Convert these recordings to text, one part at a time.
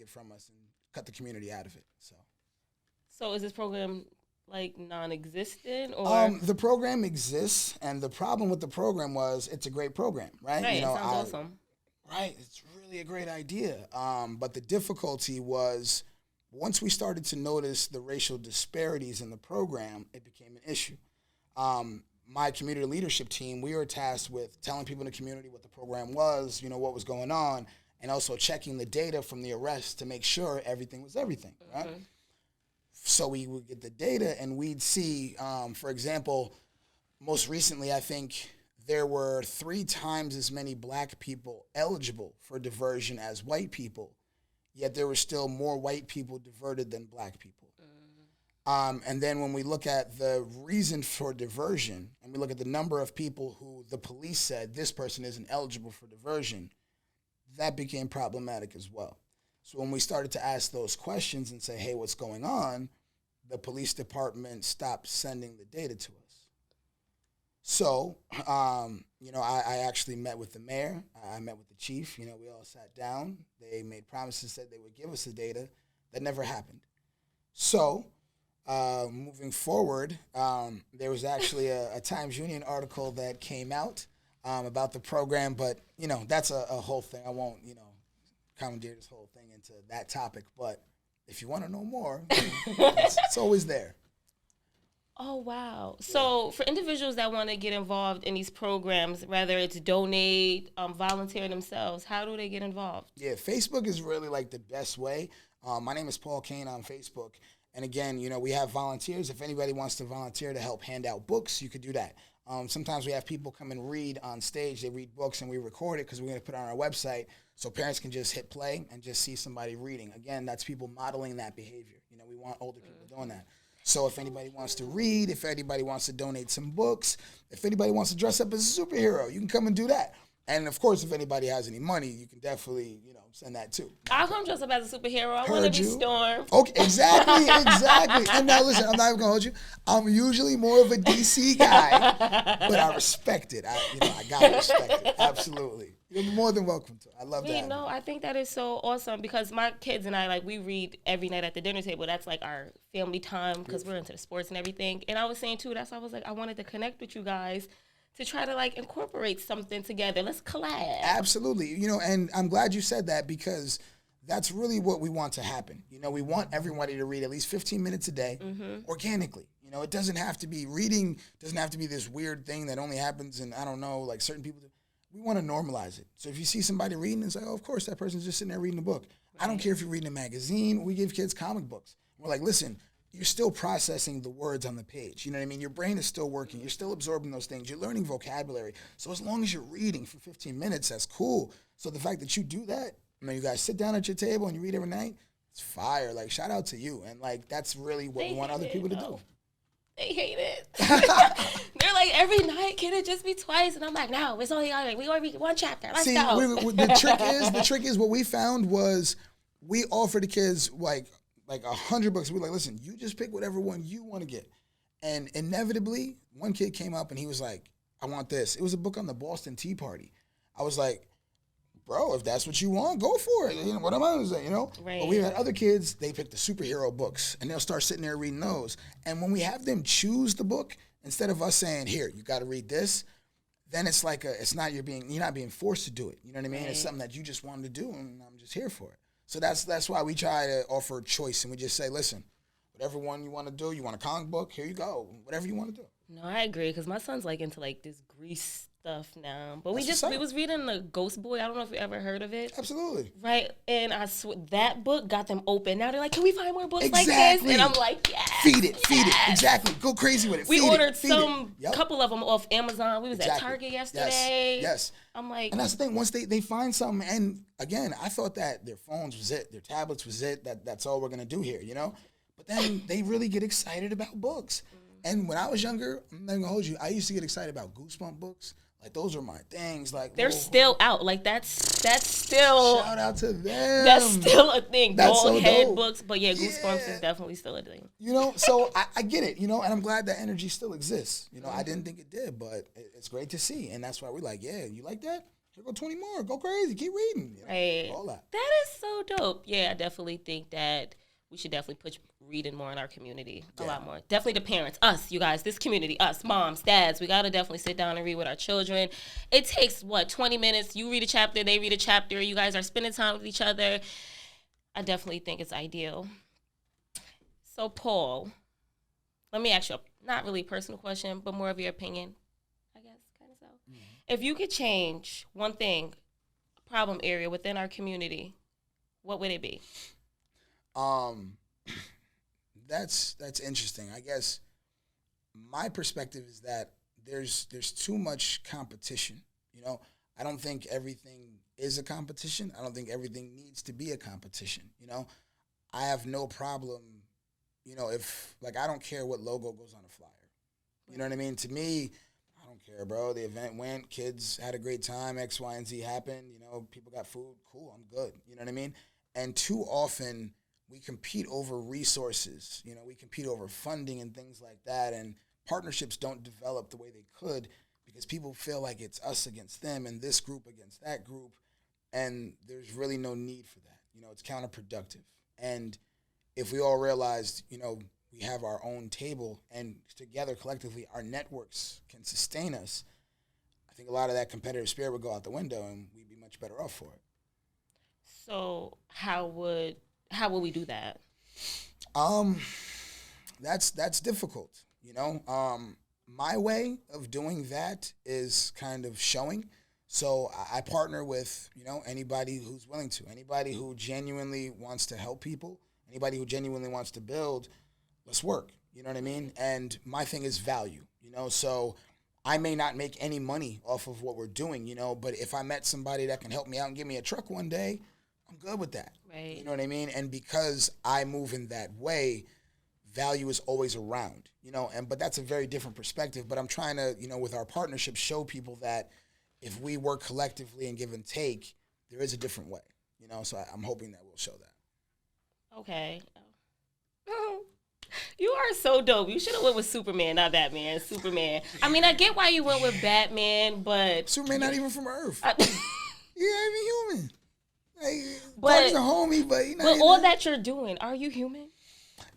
take it from us and cut the community out of it. So is this program like non-existent or? The program exists, and the problem with the program was it's a great program, right? Right, it sounds awesome. Right, it's really a great idea. But the difficulty was once we started to notice the racial disparities in the program, it became an issue. My community leadership team, we were tasked with telling people in the community what the program was, what was going on, and also checking the data from the arrest to make sure everything was everything, right? Mm-hmm. So we would get the data, and we'd see, for example, most recently, I think there were 3 times as many black people eligible for diversion as white people, yet there were still more white people diverted than black people. And then when we look at the reason for diversion, and we look at the number of people who the police said this person isn't eligible for diversion, that became problematic as well. So when we started to ask those questions and say, hey, what's going on, the police department stopped sending the data to us. So, I actually met with the mayor. I met with the chief. We all sat down. They made promises, said they would give us the data. That never happened. So, moving forward, there was actually a Times Union article that came out about the program, but, that's a whole thing. I won't, commandeer this whole thing into that topic, but if you want to know more, it's always there. Oh, wow. So for individuals that want to get involved in these programs, whether it's donate, volunteer themselves, how do they get involved? Yeah, Facebook is really like the best way. My name is Paul Kane on Facebook. And again, we have volunteers. If anybody wants to volunteer to help hand out books, you could do that. Sometimes we have people come and read on stage. They read books and we record it because we're going to put it on our website so parents can just hit play and just see somebody reading. Again, that's people modeling that behavior. We want older people doing that. So if anybody wants to read, if anybody wants to donate some books, if anybody wants to dress up as a superhero, you can come and do that. And of course, if anybody has any money, you can definitely, send that too. I'll come dress up as a superhero. I want to be Storm. Okay, exactly. And now listen, I'm not even gonna hold you. I'm usually more of a DC guy, but I respect it. I gotta respect it. Absolutely. You're more than welcome to. I love that. I think that is so awesome because my kids and I, we read every night at the dinner table. That's like our family time because we're into the sports and everything. And I was saying too, that's why I was like, I wanted to connect with you guys to try to incorporate something together. Let's collab. Absolutely. And I'm glad you said that because that's really what we want to happen. We want everybody to read at least 15 minutes a day organically. It doesn't have to be reading, doesn't have to be this weird thing that only happens in, I don't know, certain people do. We want to normalize it. So if you see somebody reading, it's like, oh, of course, that person's just sitting there reading a book. Right. I don't care if you're reading a magazine. We give kids comic books. We're like, listen, you're still processing the words on the page. You know what I mean? Your brain is still working. You're still absorbing those things. You're learning vocabulary. So as long as you're reading for 15 minutes, that's cool. So the fact that you do that, you guys sit down at your table and you read every night, it's fire. Shout out to you. And, that's really what we want other people to do. They hate it. They're like, every night, can it just be twice? And I'm like, no, it's only we only read one chapter. Let's go. The trick is what we found was we offer the kids like 100 books. We're like, listen, you just pick whatever one you want to get. And inevitably, one kid came up and he was like, I want this. It was a book on the Boston Tea Party. I was like, bro, if that's what you want, go for it. What am I going to say, Right. But we had other kids, they pick the superhero books, and they'll start sitting there reading those. And when we have them choose the book, instead of us saying, here, you got to read this, then it's like you're not being forced to do it. You know what I mean? Right. It's something that you just wanted to do, and I'm just here for it. So that's why we try to offer choice, and we just say, listen, whatever one you want to do, you want a comic book, here you go, whatever you want to do. No, I agree, because my son's into this Grease stuff now. But we was reading the Ghost Boy. I don't know if you ever heard of it. Absolutely. Right? And that book got them open. Now they're like, can we find more books like this? And I'm like, yes. Feed it. Exactly. Go crazy with it. We ordered couple of them off Amazon. We was at Target yesterday. Yes. I'm like. And that's the thing. Once they find something, and again, I thought that their phones was it, their tablets was it, that's all we're going to do here, But then they really get excited about books. And when I was younger, I'm not going to hold you, I used to get excited about Goosebump books. Those are my things. They're still out. That's still. Shout out to them. That's still a thing. That's Bald so head dope. books. But yeah, Goosebumps is definitely still a thing. So I get it, and I'm glad that energy still exists. I didn't think it did, but it's great to see. And that's why we're like, yeah, you like that? Here go 20 more. Go crazy. Keep reading. Right. All that. That is so dope. Yeah, I definitely think that we should definitely push reading more in our community. A lot more. Definitely the parents. Us, you guys. This community. Us. Moms, dads. We got to definitely sit down and read with our children. It takes, 20 minutes? You read a chapter. They read a chapter. You guys are spending time with each other. I definitely think it's ideal. So, Paul, let me ask you a not really personal question, but more of your opinion, I guess, kind of so. Mm-hmm. If you could change one thing, a problem area within our community, what would it be? That's interesting. I guess my perspective is that there's too much competition. You know, I don't think everything is a competition. I don't think everything needs to be a competition. You know, I have no problem. You know, if, like, I don't care what logo goes on a flyer. You know what I mean? To me, I don't care, bro. The event went, kids had a great time, X, Y, and Z happened. You know, people got food, cool, I'm good. You know what I mean? And too often, we compete over resources. You know, we compete over funding and things like that, and partnerships don't develop the way they could because people feel like it's us against them and this group against that group, and there's really no need for that. You know, it's counterproductive. And if we all realized, you know, we have our own table and together collectively our networks can sustain us, I think a lot of that competitive spirit would go out the window and we'd be much better off for it. So how would we do that? That's difficult, you know. My way of doing that is kind of showing. So I partner with, you know, anybody who's willing to, anybody who genuinely wants to help people, anybody who genuinely wants to build. Let's work. You know what I mean? And my thing is value, you know, so I may not make any money off of what we're doing, you know, but if I met somebody that can help me out and give me a truck one day, I'm good with that. Right. You know what I mean? And because I move in that way, value is always around, you know, but that's a very different perspective. But I'm trying to, you know, with our partnership, show people that if we work collectively and give and take, there is a different way, you know, so I'm hoping that we'll show that. Okay. You are so dope. You should have went with Superman, not Batman. Superman. I mean, I get why you went with Batman, but Superman not even from Earth. Yeah, I mean, human. But he's a homie, but he not. But all that you're doing, are you human?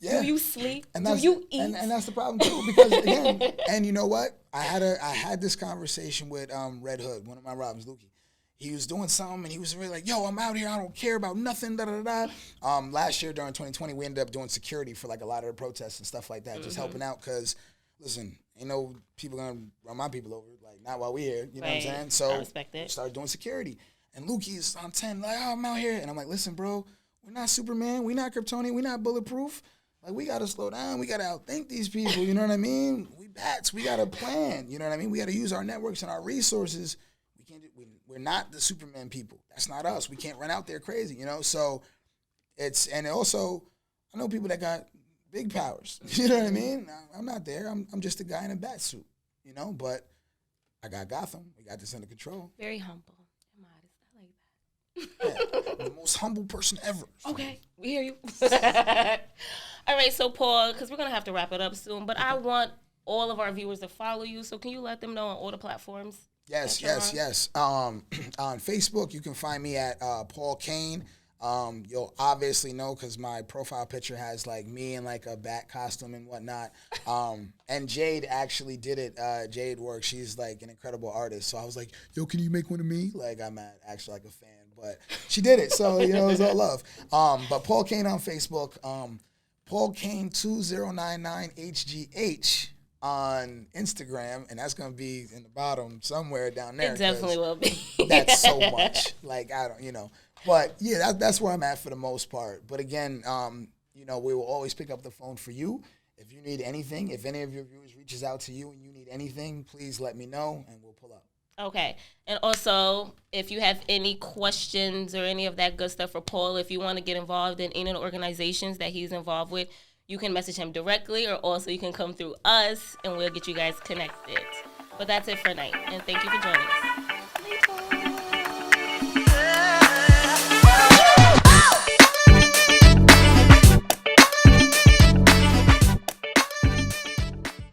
Yeah. Do you sleep? And do you eat? And that's the problem too, because again, and you know what? I had this conversation with Red Hood, one of my Robins, Lukey. He was doing something, and he was really like, yo, I'm out here. I don't care about nothing, da-da-da-da. Last year, during 2020, we ended up doing security for, like, a lot of the protests and stuff like that, just helping out because, listen, ain't no people going to run my people over, like, not while we here, you know what I'm saying? So I respect it. We started doing security. And Lukey's on 10, like, oh, I'm out here. And I'm like, listen, bro, we're not Superman. We're not Kryptonian. We're not bulletproof. Like, we got to slow down. We got to outthink these people, you know what I mean? We bats. We got to plan, you know what I mean? We got to use our networks and our resources. We're not the Superman people. That's not us. We can't run out there crazy, you know? So and also, I know people that got big powers. You know what I mean? I'm not there. I'm just a guy in a bat suit, you know? But I got Gotham. We got this under control. Very humble and modest. I like that. Yeah, the most humble person ever. Okay, we hear you. All right, so Paul, because we're going to have to wrap it up soon, but I want all of our viewers to follow you. So can you let them know on all the platforms? Yes. On Facebook, you can find me at Paul Kane. You'll obviously know because my profile picture has like me in like a bat costume and whatnot. And Jade actually did it. Jade works. She's like an incredible artist. So I was like, yo, can you make one of me? Like I'm actually like a fan, but she did it. So, you know, it was all love. But Paul Kane on Facebook. Paul Kane 2099HGH. On Instagram, and that's gonna be in the bottom somewhere down there. It definitely will be. That's so much. Like I don't, you know. But yeah, that's where I'm at for the most part. But again, you know, we will always pick up the phone for you. If you need anything, if any of your viewers reaches out to you and you need anything, please let me know and we'll pull up. Okay. And also, if you have any questions or any of that good stuff for Paul, if you want to get involved in any organizations that he's involved with, you can message him directly, or also you can come through us, and we'll get you guys connected. But that's it for tonight, and thank you for joining us.